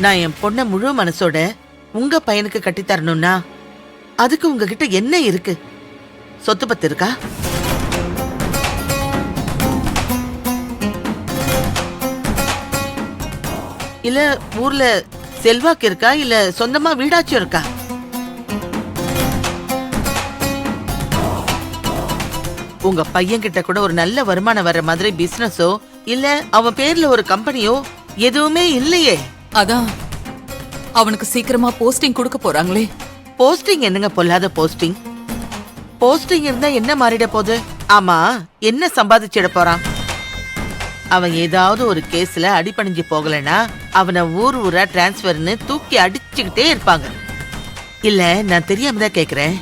நான் என் பொண்ண முழு மனசோட உங்க பையனுக்கு கட்டி தரணும்னா அதுக்கு உங்ககிட்ட என்ன இருக்கு? சொத்து பத்து இருக்கா? இல்ல ஊர்ல செல்வாக்கு இருக்கா? இல்ல சொந்தமா வீடாச்சும் இருக்கா? உங்க பையன் கிட்ட கூட ஒரு நல்ல வருமானம் வர்ற மாதிரி பிசினஸோ இல்ல அவன் பேர்ல ஒரு கம்பெனியோ எதுவுமே இல்லையே. அதான் அவனுக்கு சீக்கிரமா போஸ்டிங் கொடுக்க போறாங்களே. போஸ்டிங் என்னங்க பொல்லாத போஸ்டிங்? போஸ்டிங் இருந்தா என்ன மாறிட போகுது? ஆமா, என்ன சம்பாதிச்சிட போறான்? அவன் ஏதாவது ஒரு கேஸ்ல அடிபணிஞ்சு போகலனா அவனை ஊர் ஊரா டிரான்ஸ்பர்னு தூக்கி அடிச்சுக்கிட்டே இருப்பாங்க. இல்ல நான் தெரியாம தான் கேக்குறேன்,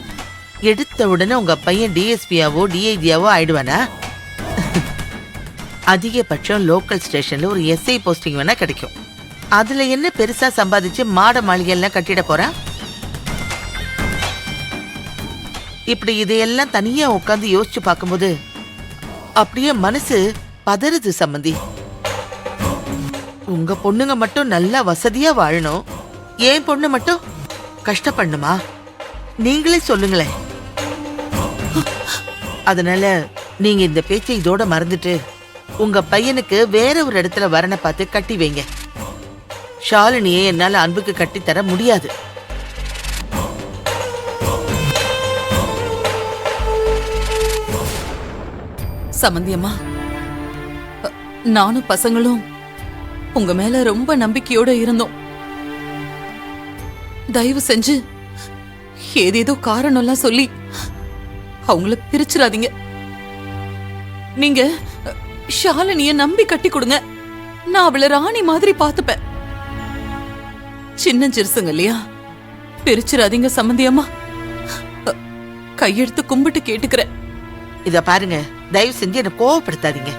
எடுத்த உடனே உங்க பையன் டிஎஸ்பியாவோ டிஐஜியாவோ ஆயிடுவானா? அதிகபட்சம் லோக்கல் ஸ்டேஷன்ல ஒரு எஸ்ஐ போஸ்டிங் வேணா கிடைக்கும். அதுல என்ன பெருசா சம்பாதிச்சு மாட மாளிகை எல்லாம் கட்டிட போறான்? இப்படி இதையெல்லாம் தனியா உட்காந்து யோசிச்சு பார்க்கும்போது அப்படியே மனசு பதறுது சம்மந்தி. உங்க பொண்ணுங்க மட்டும் நல்லா வசதியா வாழணும், ஏன் பொண்ணு மட்டும் கஷ்டப்படணுமா? நீங்களே சொல்லுங்களேன். அதனால நீங்க இந்த பேச்சை இதோட மறந்துட்டு உங்க பையனுக்கு வேற ஒரு இடத்துல வரனை பார்த்து கட்டி வைங்க. ஷாலினியை என்னால அன்புக்கு கட்டி தர முடியாது. சமந்தியம்மா, நானும் பசங்களும் உங்க மேல ரொம்ப நம்பிக்கையோட இருந்தோம். தயவு செஞ்சு ஏதேதோ காரணம் எல்லாம் சொல்லி அவங்கள பிரிச்சிடாதீங்க. நீங்க ஷாலினிய நம்பி கட்டி கொடுங்க. நான் அவளை ராணி மாதிரி பாத்துப்பேன். சின்ன சிறுசுங்க இல்லையா, பிரிச்சிடாதீங்க சம்மந்தியம்மா. கையெடுத்து கும்பிட்டு கேட்டுக்கிறேன். இத பாருங்க, தயவு செஞ்சு என்ன கோவப்படுத்தாதீங்க.